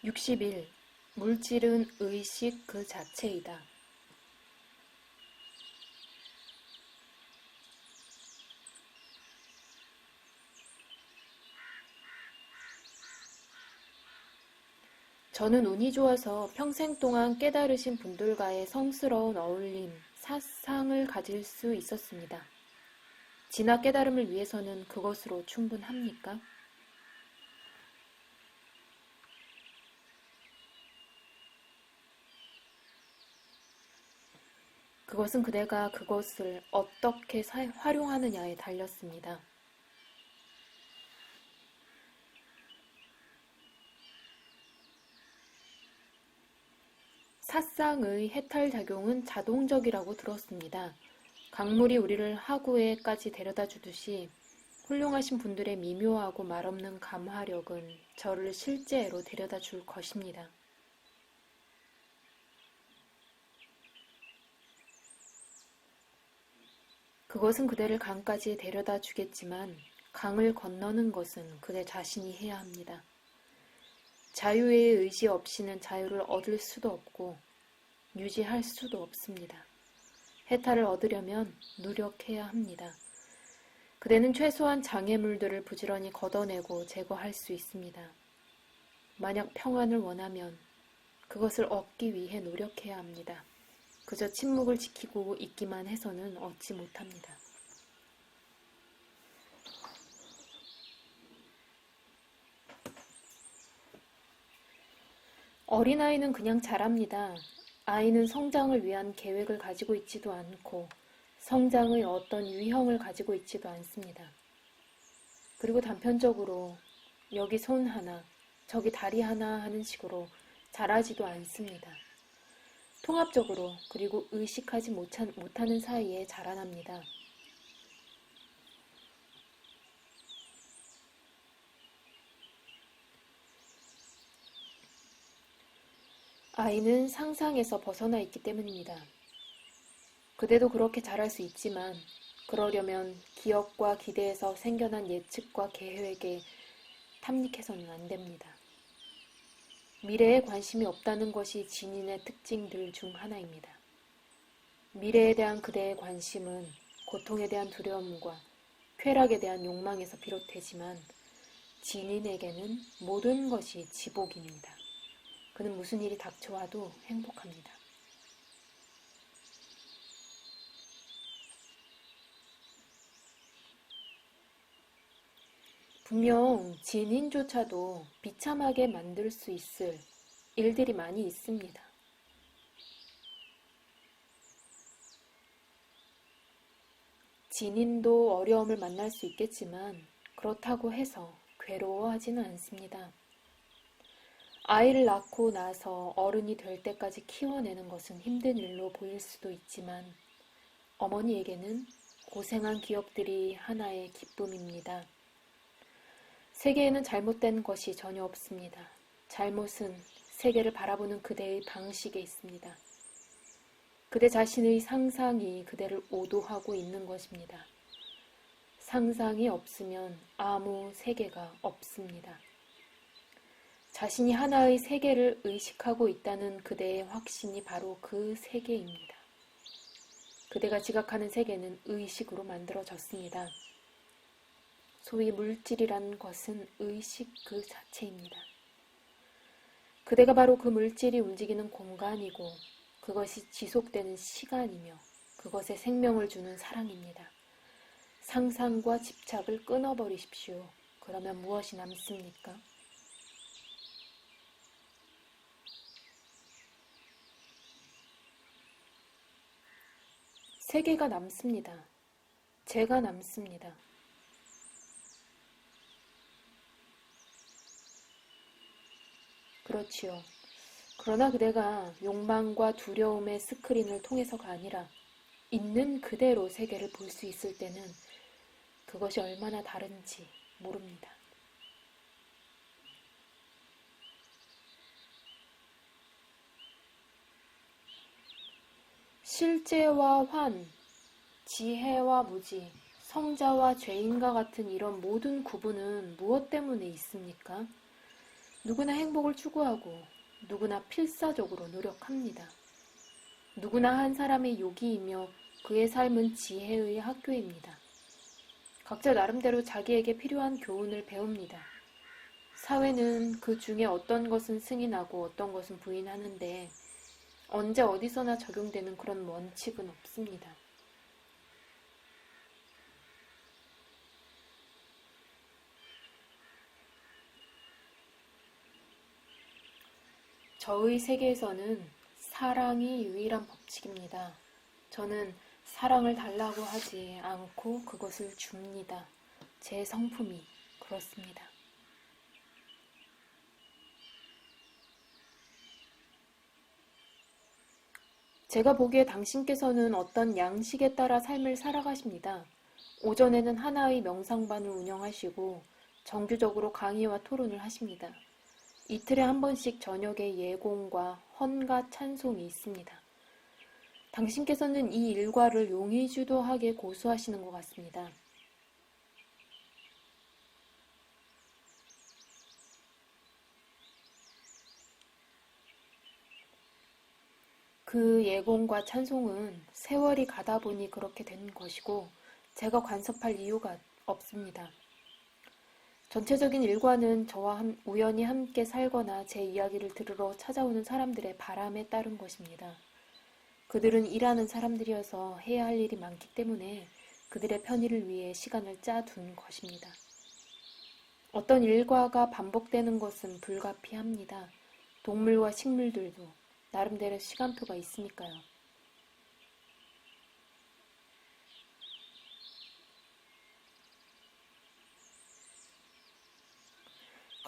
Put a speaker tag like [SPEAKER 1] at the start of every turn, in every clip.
[SPEAKER 1] 60일. 물질은 의식 그 자체이다. 저는 운이 좋아서 평생 동안 깨달으신 분들과의 성스러운 어울림, 사상을 가질 수 있었습니다. 진화 깨달음을 위해서는 그것으로 충분합니까? 그것은 그대가 그것을 어떻게 활용하느냐에 달렸습니다. 사상의 해탈작용은 자동적이라고 들었습니다. 강물이 우리를 하구에까지 데려다 주듯이 훌륭하신 분들의 미묘하고 말없는 감화력은 저를 실제로 데려다 줄 것입니다. 그것은 그대를 강까지 데려다 주겠지만 강을 건너는 것은 그대 자신이 해야 합니다. 자유의 의지 없이는 자유를 얻을 수도 없고 유지할 수도 없습니다. 해탈을 얻으려면 노력해야 합니다. 그대는 최소한 장애물들을 부지런히 걷어내고 제거할 수 있습니다. 만약 평안을 원하면 그것을 얻기 위해 노력해야 합니다. 그저 침묵을 지키고 있기만 해서는 얻지 못합니다. 어린아이는 그냥 자랍니다. 아이는 성장을 위한 계획을 가지고 있지도 않고 성장의 어떤 유형을 가지고 있지도 않습니다. 그리고 단편적으로 여기 손 하나, 저기 다리 하나 하는 식으로 자라지도 않습니다. 통합적으로 그리고 의식하지 못하는 사이에 자라납니다. 아이는 상상에서 벗어나 있기 때문입니다. 그대도 그렇게 자랄 수 있지만 그러려면 기억과 기대에서 생겨난 예측과 계획에 탐닉해서는 안 됩니다. 미래에 관심이 없다는 것이 진인의 특징들 중 하나입니다. 미래에 대한 그대의 관심은 고통에 대한 두려움과 쾌락에 대한 욕망에서 비롯되지만 진인에게는 모든 것이 지복입니다. 그는 무슨 일이 닥쳐와도 행복합니다. 분명 진인조차도 비참하게 만들 수 있을 일들이 많이 있습니다. 진인도 어려움을 만날 수 있겠지만 그렇다고 해서 괴로워하지는 않습니다. 아이를 낳고 나서 어른이 될 때까지 키워내는 것은 힘든 일로 보일 수도 있지만 어머니에게는 고생한 기억들이 하나의 기쁨입니다. 세계에는 잘못된 것이 전혀 없습니다. 잘못은 세계를 바라보는 그대의 방식에 있습니다. 그대 자신의 상상이 그대를 오도하고 있는 것입니다. 상상이 없으면 아무 세계가 없습니다. 자신이 하나의 세계를 의식하고 있다는 그대의 확신이 바로 그 세계입니다. 그대가 지각하는 세계는 의식으로 만들어졌습니다. 소위 물질이라는 것은 의식 그 자체입니다. 그대가 바로 그 물질이 움직이는 공간이고 그것이 지속되는 시간이며 그것에 생명을 주는 사랑입니다. 상상과 집착을 끊어버리십시오. 그러면 무엇이 남습니까? 세계가 남습니다. 제가 남습니다. 그렇지요. 그러나 그대가 욕망과 두려움의 스크린을 통해서가 아니라 있는 그대로 세계를 볼 수 있을 때는 그것이 얼마나 다른지 모릅니다. 실제와 환, 지혜와 무지, 성자와 죄인과 같은 이런 모든 구분은 무엇 때문에 있습니까? 누구나 행복을 추구하고 누구나 필사적으로 노력합니다. 누구나 한 사람의 요기이며 그의 삶은 지혜의 학교입니다. 각자 나름대로 자기에게 필요한 교훈을 배웁니다. 사회는 그 중에 어떤 것은 승인하고 어떤 것은 부인하는데 언제 어디서나 적용되는 그런 원칙은 없습니다. 저의 세계에서는 사랑이 유일한 법칙입니다. 저는 사랑을 달라고 하지 않고 그것을 줍니다. 제 성품이 그렇습니다. 제가 보기에 당신께서는 어떤 양식에 따라 삶을 살아가십니다. 오전에는 하나의 명상반을 운영하시고 정규적으로 강의와 토론을 하십니다. 이틀에 한 번씩 저녁에 예공과 헌가 찬송이 있습니다. 당신께서는 이 일과를 용의주도하게 고수하시는 것 같습니다. 그 예공과 찬송은 세월이 가다 보니 그렇게 된 것이고 제가 간섭할 이유가 없습니다. 전체적인 일과는 저와 우연히 함께 살거나 제 이야기를 들으러 찾아오는 사람들의 바람에 따른 것입니다. 그들은 일하는 사람들이어서 해야 할 일이 많기 때문에 그들의 편의를 위해 시간을 짜둔 것입니다. 어떤 일과가 반복되는 것은 불가피합니다. 동물과 식물들도 나름대로 시간표가 있으니까요.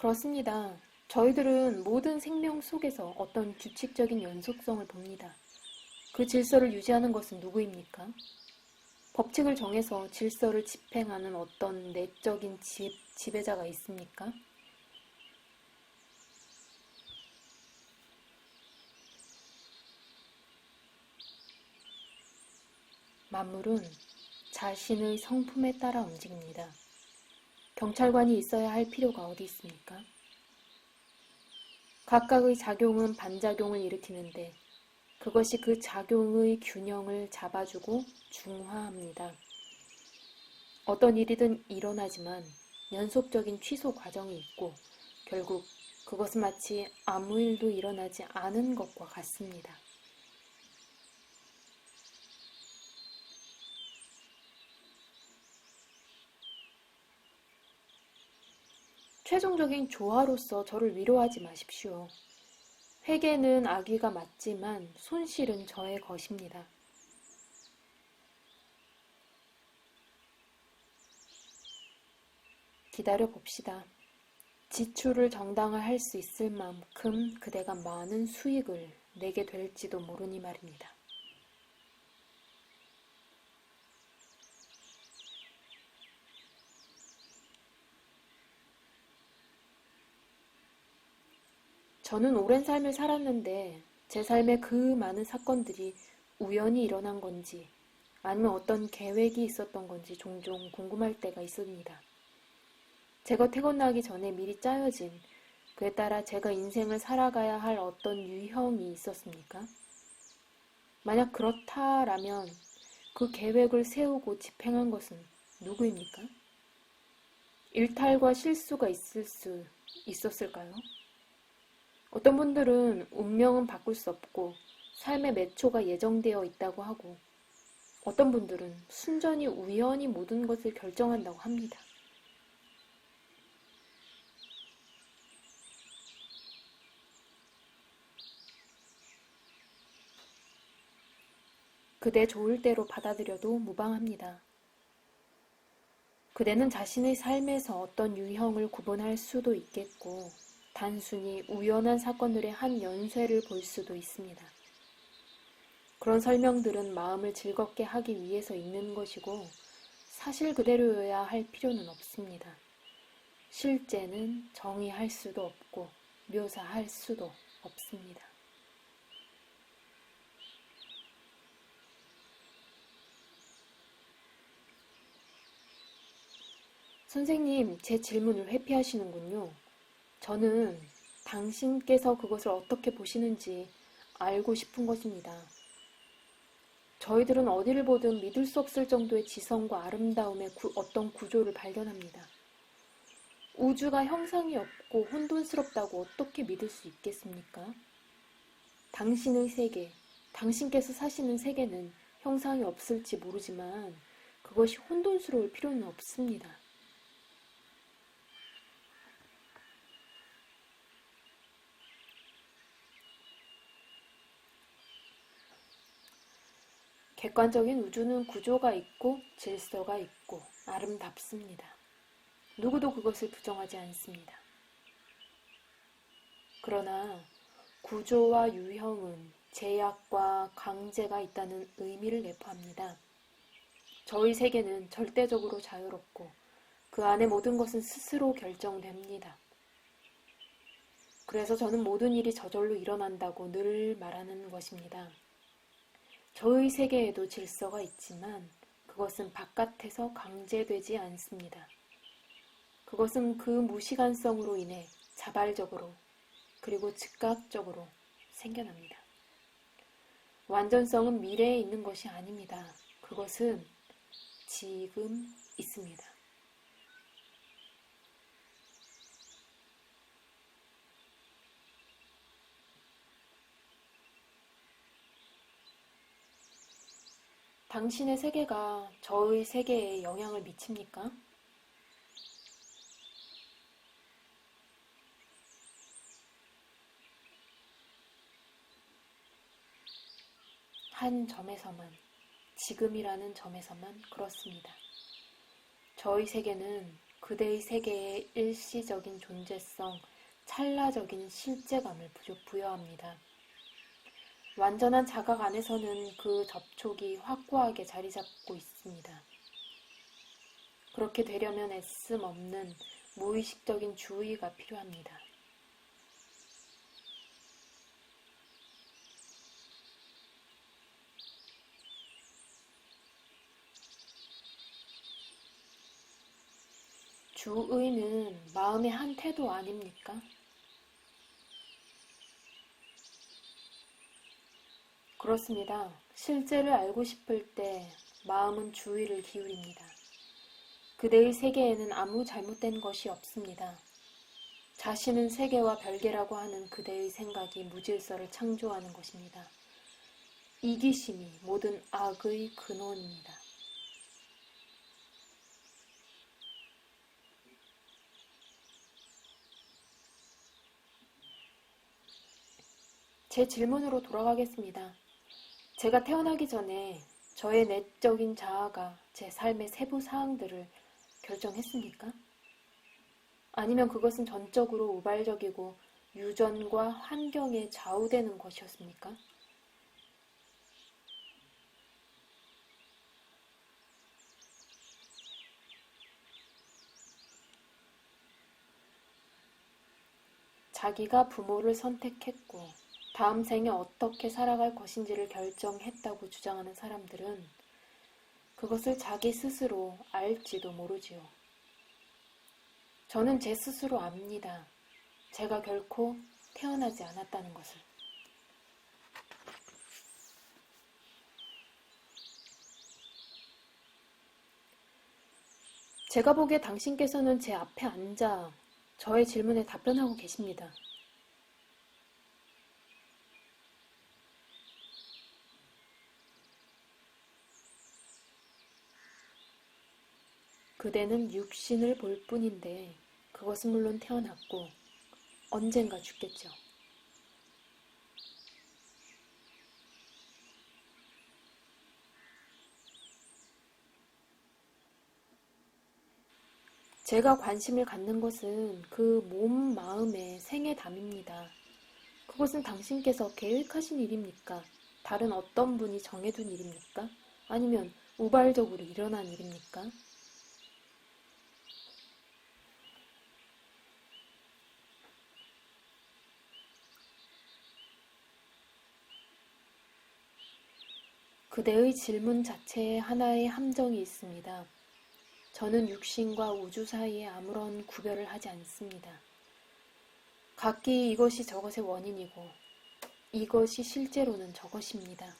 [SPEAKER 1] 그렇습니다. 저희들은 모든 생명 속에서 어떤 규칙적인 연속성을 봅니다. 그 질서를 유지하는 것은 누구입니까? 법칙을 정해서 질서를 집행하는 어떤 내적인 지배자가 있습니까? 만물은 자신의 성품에 따라 움직입니다. 경찰관이 있어야 할 필요가 어디 있습니까? 각각의 작용은 반작용을 일으키는데 그것이 그 작용의 균형을 잡아주고 중화합니다. 어떤 일이든 일어나지만 연속적인 취소 과정이 있고 결국 그것은 마치 아무 일도 일어나지 않은 것과 같습니다. 최종적인 조화로서 저를 위로하지 마십시오. 회개는 악의가 맞지만 손실은 저의 것입니다. 기다려 봅시다. 지출을 정당화할 수 있을 만큼 그대가 많은 수익을 내게 될지도 모르니 말입니다. 저는 오랜 삶을 살았는데 제 삶의 그 많은 사건들이 우연히 일어난 건지 아니면 어떤 계획이 있었던 건지 종종 궁금할 때가 있습니다. 제가 태어나기 전에 미리 짜여진 그에 따라 제가 인생을 살아가야 할 어떤 유형이 있었습니까? 만약 그렇다라면 그 계획을 세우고 집행한 것은 누구입니까? 일탈과 실수가 있었을까요? 어떤 분들은 운명은 바꿀 수 없고 삶의 매초가 예정되어 있다고 하고 어떤 분들은 순전히 우연히 모든 것을 결정한다고 합니다. 그대 좋을 대로 받아들여도 무방합니다. 그대는 자신의 삶에서 어떤 유형을 구분할 수도 있겠고 단순히 우연한 사건들의 한 연쇄를 볼 수도 있습니다. 그런 설명들은 마음을 즐겁게 하기 위해서 있는 것이고 사실 그대로여야 할 필요는 없습니다. 실제는 정의할 수도 없고 묘사할 수도 없습니다. 선생님, 제 질문을 회피하시는군요. 저는 당신께서 그것을 어떻게 보시는지 알고 싶은 것입니다. 저희들은 어디를 보든 믿을 수 없을 정도의 지성과 아름다움의 어떤 구조를 발견합니다. 우주가 형상이 없고 혼돈스럽다고 어떻게 믿을 수 있겠습니까? 당신의 세계, 당신께서 사시는 세계는 형상이 없을지 모르지만 그것이 혼돈스러울 필요는 없습니다. 객관적인 우주는 구조가 있고 질서가 있고 아름답습니다. 누구도 그것을 부정하지 않습니다. 그러나 구조와 유형은 제약과 강제가 있다는 의미를 내포합니다. 저희 세계는 절대적으로 자유롭고 그 안의 모든 것은 스스로 결정됩니다. 그래서 저는 모든 일이 저절로 일어난다고 늘 말하는 것입니다. 저의 세계에도 질서가 있지만 그것은 바깥에서 강제되지 않습니다. 그것은 그 무시간성으로 인해 자발적으로 그리고 즉각적으로 생겨납니다. 완전성은 미래에 있는 것이 아닙니다. 그것은 지금 있습니다. 당신의 세계가 저의 세계에 영향을 미칩니까? 한 점에서만, 지금이라는 점에서만 그렇습니다. 저희 세계는 그대의 세계의 일시적인 존재성, 찰나적인 실제감을 부여합니다. 완전한 자각 안에서는 그 접촉이 확고하게 자리 잡고 있습니다. 그렇게 되려면 애씀 없는 무의식적인 주의가 필요합니다. 주의는 마음의 한 태도 아닙니까? 그렇습니다. 실제를 알고 싶을 때 마음은 주의를 기울입니다. 그대의 세계에는 아무 잘못된 것이 없습니다. 자신은 세계와 별개라고 하는 그대의 생각이 무질서를 창조하는 것입니다. 이기심이 모든 악의 근원입니다. 제 질문으로 돌아가겠습니다. 제가 태어나기 전에 저의 내적인 자아가 제 삶의 세부 사항들을 결정했습니까? 아니면 그것은 전적으로 우발적이고 유전과 환경에 좌우되는 것이었습니까? 자기가 부모를 선택했고 다음 생에 어떻게 살아갈 것인지를 결정했다고 주장하는 사람들은 그것을 자기 스스로 알지도 모르지요. 저는 제 스스로 압니다. 제가 결코 태어나지 않았다는 것을. 제가 보기에 당신께서는 제 앞에 앉아 저의 질문에 답변하고 계십니다. 그대는 육신을 볼 뿐인데 그것은 물론 태어났고 언젠가 죽겠죠. 제가 관심을 갖는 것은 그 몸, 마음의 생애담입니다. 그것은 당신께서 계획하신 일입니까? 다른 어떤 분이 정해둔 일입니까? 아니면 우발적으로 일어난 일입니까? 그대의 질문 자체에 하나의 함정이 있습니다. 저는 육신과 우주 사이에 아무런 구별을 하지 않습니다. 각기 이것이 저것의 원인이고 이것이 실제로는 저것입니다.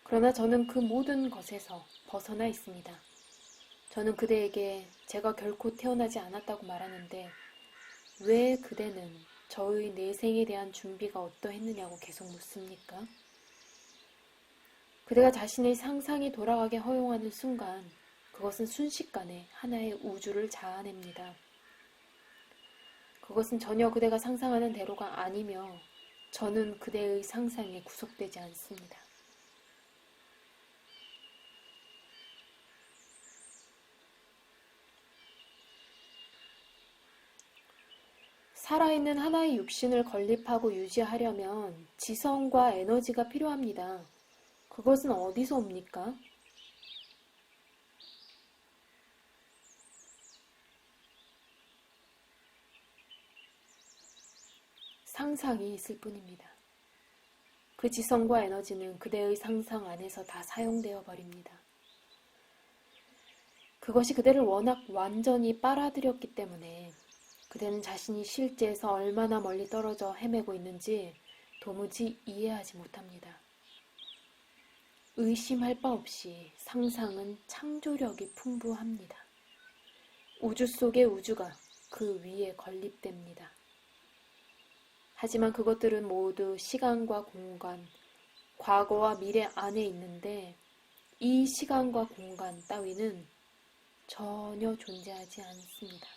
[SPEAKER 1] 그러나 저는 그 모든 것에서 벗어나 있습니다. 저는 그대에게 제가 결코 태어나지 않았다고 말하는데 왜 그대는 저의 내생에 대한 준비가 어떠했느냐고 계속 묻습니까? 그대가 자신의 상상이 돌아가게 허용하는 순간 그것은 순식간에 하나의 우주를 자아냅니다. 그것은 전혀 그대가 상상하는 대로가 아니며 저는 그대의 상상에 구속되지 않습니다. 살아있는 하나의 육신을 건립하고 유지하려면 지성과 에너지가 필요합니다. 그것은 어디서 옵니까? 상상이 있을 뿐입니다. 그 지성과 에너지는 그대의 상상 안에서 다 사용되어 버립니다. 그것이 그대를 워낙 완전히 빨아들였기 때문에 그대는 자신이 실제에서 얼마나 멀리 떨어져 헤매고 있는지 도무지 이해하지 못합니다. 의심할 바 없이 상상은 창조력이 풍부합니다. 우주 속의 우주가 그 위에 건립됩니다. 하지만 그것들은 모두 시간과 공간, 과거와 미래 안에 있는데 이 시간과 공간 따위는 전혀 존재하지 않습니다.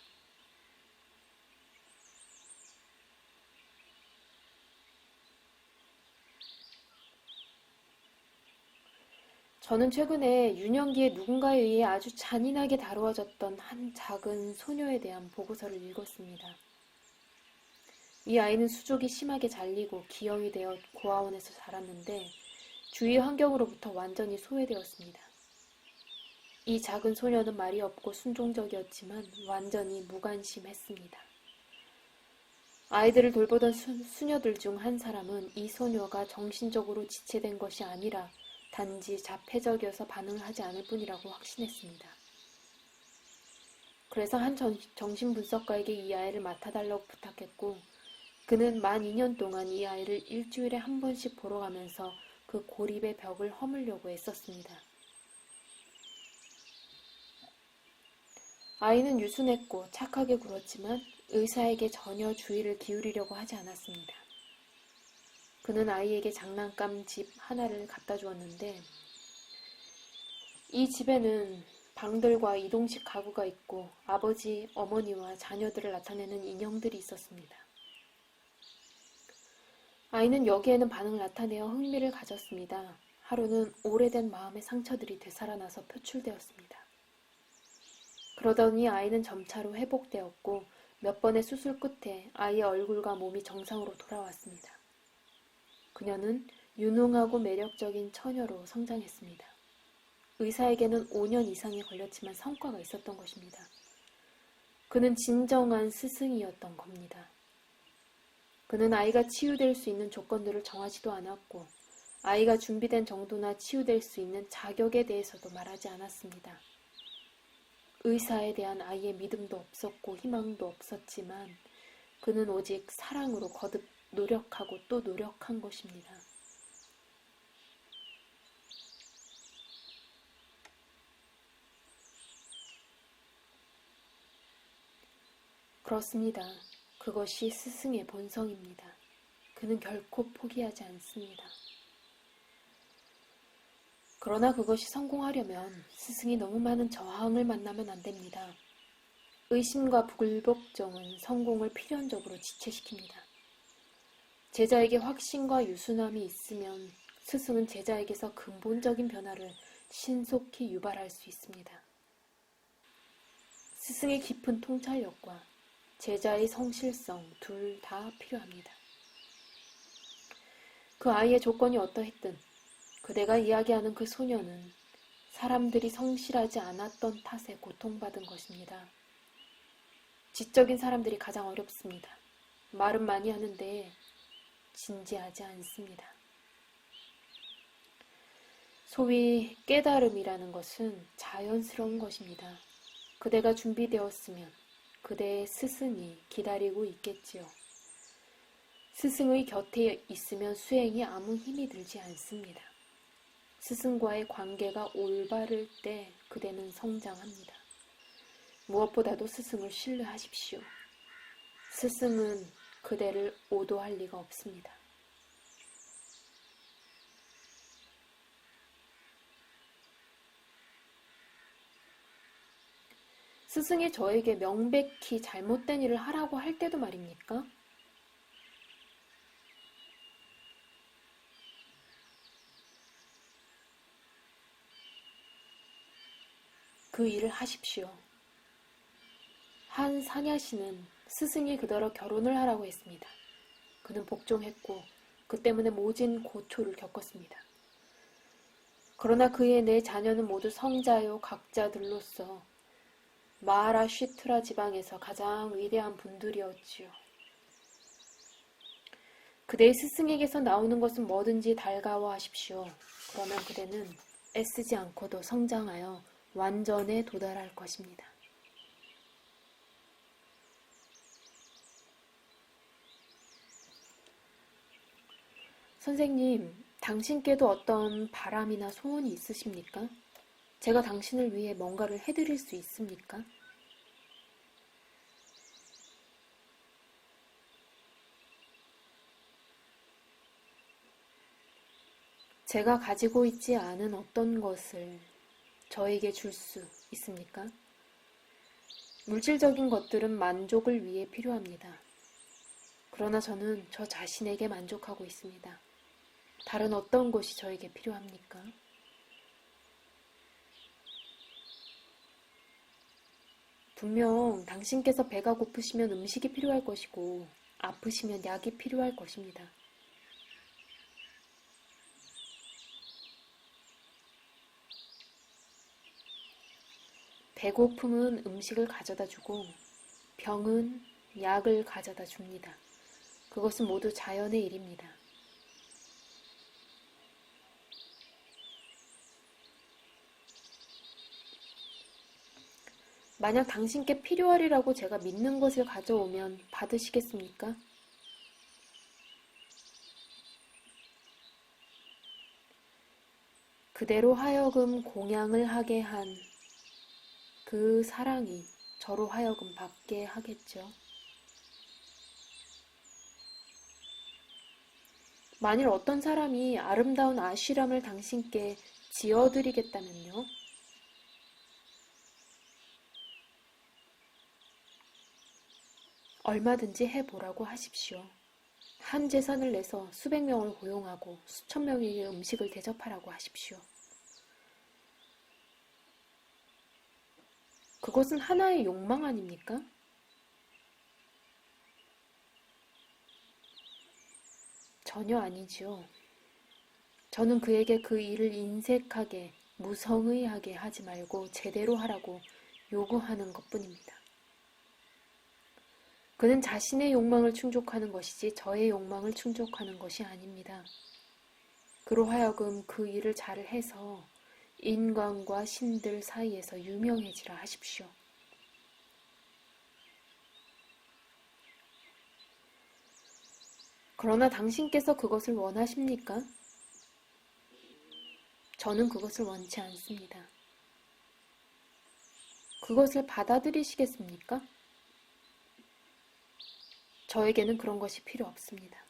[SPEAKER 1] 저는 최근에 유년기에 누군가에 의해 아주 잔인하게 다루어졌던 한 작은 소녀에 대한 보고서를 읽었습니다. 이 아이는 수족이 심하게 잘리고 기형이 되어 고아원에서 자랐는데 주위 환경으로부터 완전히 소외되었습니다. 이 작은 소녀는 말이 없고 순종적이었지만 완전히 무관심했습니다. 아이들을 돌보던 수녀들 중 한 사람은 이 소녀가 정신적으로 지체된 것이 아니라 단지 자폐적이어서 반응을 하지 않을 뿐이라고 확신했습니다. 그래서 한 정신분석가에게 이 아이를 맡아달라고 부탁했고 그는 만 2년 동안 이 아이를 일주일에 한 번씩 보러 가면서 그 고립의 벽을 허물려고 애썼습니다. 아이는 유순했고 착하게 굴었지만 의사에게 전혀 주의를 기울이려고 하지 않았습니다. 그는 아이에게 장난감 집 하나를 갖다 주었는데 이 집에는 방들과 이동식 가구가 있고 아버지, 어머니와 자녀들을 나타내는 인형들이 있었습니다. 아이는 여기에는 반응을 나타내어 흥미를 가졌습니다. 하루는 오래된 마음의 상처들이 되살아나서 표출되었습니다. 그러더니 아이는 점차로 회복되었고 몇 번의 수술 끝에 아이의 얼굴과 몸이 정상으로 돌아왔습니다. 그녀는 유능하고 매력적인 처녀로 성장했습니다. 의사에게는 5년 이상이 걸렸지만 성과가 있었던 것입니다. 그는 진정한 스승이었던 겁니다. 그는 아이가 치유될 수 있는 조건들을 정하지도 않았고 아이가 준비된 정도나 치유될 수 있는 자격에 대해서도 말하지 않았습니다. 의사에 대한 아이의 믿음도 없었고 희망도 없었지만 그는 오직 사랑으로 거듭 노력하고 또 노력한 것입니다. 그렇습니다. 그것이 스승의 본성입니다. 그는 결코 포기하지 않습니다. 그러나 그것이 성공하려면 스승이 너무 많은 저항을 만나면 안 됩니다. 의심과 불복종은 성공을 필연적으로 지체시킵니다. 제자에게 확신과 유순함이 있으면 스승은 제자에게서 근본적인 변화를 신속히 유발할 수 있습니다. 스승의 깊은 통찰력과 제자의 성실성 둘 다 필요합니다. 그 아이의 조건이 어떠했든 그대가 이야기하는 그 소녀는 사람들이 성실하지 않았던 탓에 고통받은 것입니다. 지적인 사람들이 가장 어렵습니다. 말은 많이 하는데 진지하지 않습니다. 소위 깨달음이라는 것은 자연스러운 것입니다. 그대가 준비되었으면 그대의 스승이 기다리고 있겠지요. 스승의 곁에 있으면 수행이 아무 힘이 들지 않습니다. 스승과의 관계가 올바를 때 그대는 성장합니다. 무엇보다도 스승을 신뢰하십시오. 스승은 그대를 오도할 리가 없습니다. 스승이 저에게 명백히 잘못된 일을 하라고 할 때도 말입니까? 그 일을 하십시오. 한 사냐시는 스승이 그더러 결혼을 하라고 했습니다. 그는 복종했고 그 때문에 모진 고초를 겪었습니다. 그러나 그의 네 자녀는 모두 성자요 각자들로서 마하라슈트라 지방에서 가장 위대한 분들이었지요. 그대의 스승에게서 나오는 것은 뭐든지 달가워하십시오. 그러면 그대는 애쓰지 않고도 성장하여 완전에 도달할 것입니다. 선생님, 당신께도 어떤 바람이나 소원이 있으십니까? 제가 당신을 위해 뭔가를 해드릴 수 있습니까? 제가 가지고 있지 않은 어떤 것을 저에게 줄 수 있습니까? 물질적인 것들은 만족을 위해 필요합니다. 그러나 저는 저 자신에게 만족하고 있습니다. 다른 어떤 것이 저에게 필요합니까? 분명 당신께서 배가 고프시면 음식이 필요할 것이고 아프시면 약이 필요할 것입니다. 배고픔은 음식을 가져다 주고 병은 약을 가져다 줍니다. 그것은 모두 자연의 일입니다. 만약 당신께 필요하리라고 제가 믿는 것을 가져오면 받으시겠습니까? 그대로 하여금 공양을 하게 한 그 사랑이 저로 하여금 받게 하겠죠. 만일 어떤 사람이 아름다운 아쉬람을 당신께 지어드리겠다면요? 얼마든지 해보라고 하십시오. 한 재산을 내서 수백 명을 고용하고 수천 명에게 음식을 대접하라고 하십시오. 그것은 하나의 욕망 아닙니까? 전혀 아니지요. 저는 그에게 그 일을 인색하게, 무성의하게 하지 말고 제대로 하라고 요구하는 것뿐입니다. 그는 자신의 욕망을 충족하는 것이지 저의 욕망을 충족하는 것이 아닙니다. 그로 하여금 그 일을 잘 해서 인간과 신들 사이에서 유명해지라 하십시오. 그러나 당신께서 그것을 원하십니까? 저는 그것을 원치 않습니다. 그것을 받아들이시겠습니까? 저에게는 그런 것이 필요 없습니다.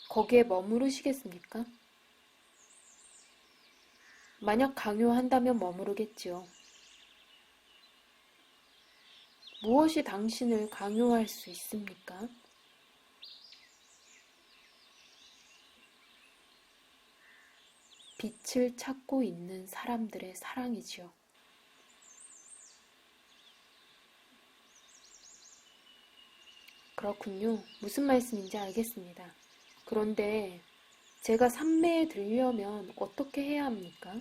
[SPEAKER 1] 거기에 머무르시겠습니까? 만약 강요한다면 머무르겠지요. 무엇이 당신을 강요할 수 있습니까? 빛을 찾고 있는 사람들의 사랑이지요. 그렇군요. 무슨 말씀인지 알겠습니다. 그런데 제가 삼매에 들려면 어떻게 해야 합니까?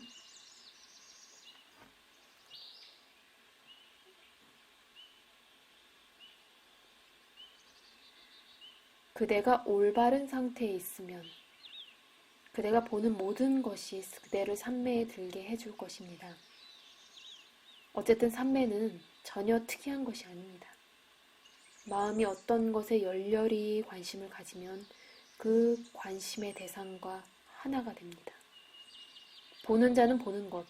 [SPEAKER 1] 그대가 올바른 상태에 있으면 그대가 보는 모든 것이 그대를 삼매에 들게 해줄 것입니다. 어쨌든 삼매는 전혀 특이한 것이 아닙니다. 마음이 어떤 것에 열렬히 관심을 가지면 그 관심의 대상과 하나가 됩니다. 보는 자는 보는 것,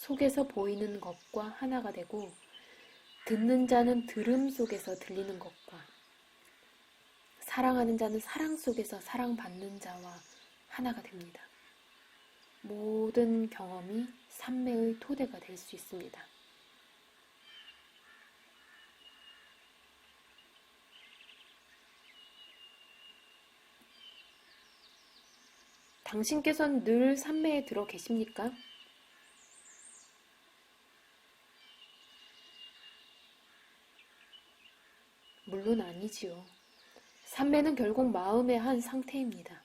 [SPEAKER 1] 속에서 보이는 것과 하나가 되고, 듣는 자는 들음 속에서 들리는 것과, 사랑하는 자는 사랑 속에서 사랑받는 자와 하나가 됩니다. 모든 경험이 삼매의 토대가 될 수 있습니다. 당신께서는 늘 삼매에 들어 계십니까? 물론 아니지요. 삼매는 결국 마음의 한 상태입니다.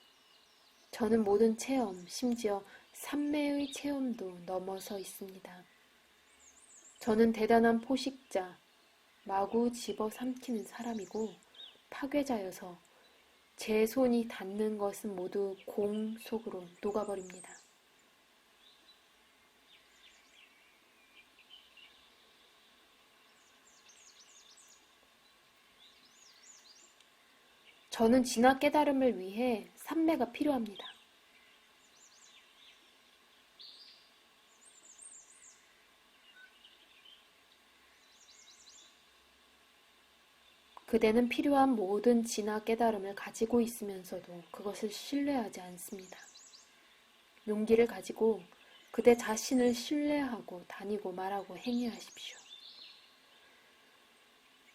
[SPEAKER 1] 저는 모든 체험, 심지어 삼매의 체험도 넘어서 있습니다. 저는 대단한 포식자, 마구 집어삼키는 사람이고 파괴자여서 제 손이 닿는 것은 모두 공 속으로 녹아버립니다. 저는 진화 깨달음을 위해 삼매가 필요합니다. 그대는 필요한 모든 진화 깨달음을 가지고 있으면서도 그것을 신뢰하지 않습니다. 용기를 가지고 그대 자신을 신뢰하고 다니고 말하고 행위하십시오.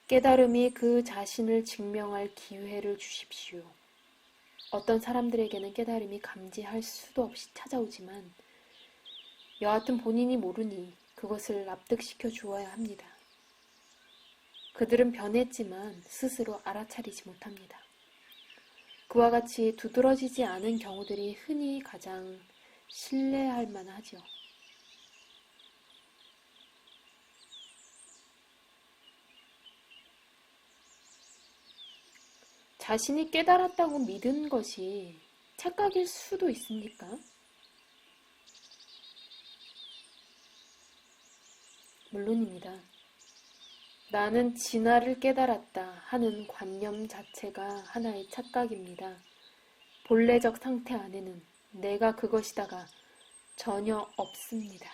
[SPEAKER 1] 깨달음이 그 자신을 증명할 기회를 주십시오. 어떤 사람들에게는 깨달음이 감지할 수도 없이 찾아오지만 여하튼 본인이 모르니 그것을 납득시켜 주어야 합니다. 그들은 변했지만 스스로 알아차리지 못합니다. 그와 같이 두드러지지 않은 경우들이 흔히 가장 신뢰할 만하죠. 자신이 깨달았다고 믿은 것이 착각일 수도 있습니까? 물론입니다. 나는 진화를 깨달았다 하는 관념 자체가 하나의 착각입니다. 본래적 상태 안에는 내가 그것이다가 전혀 없습니다.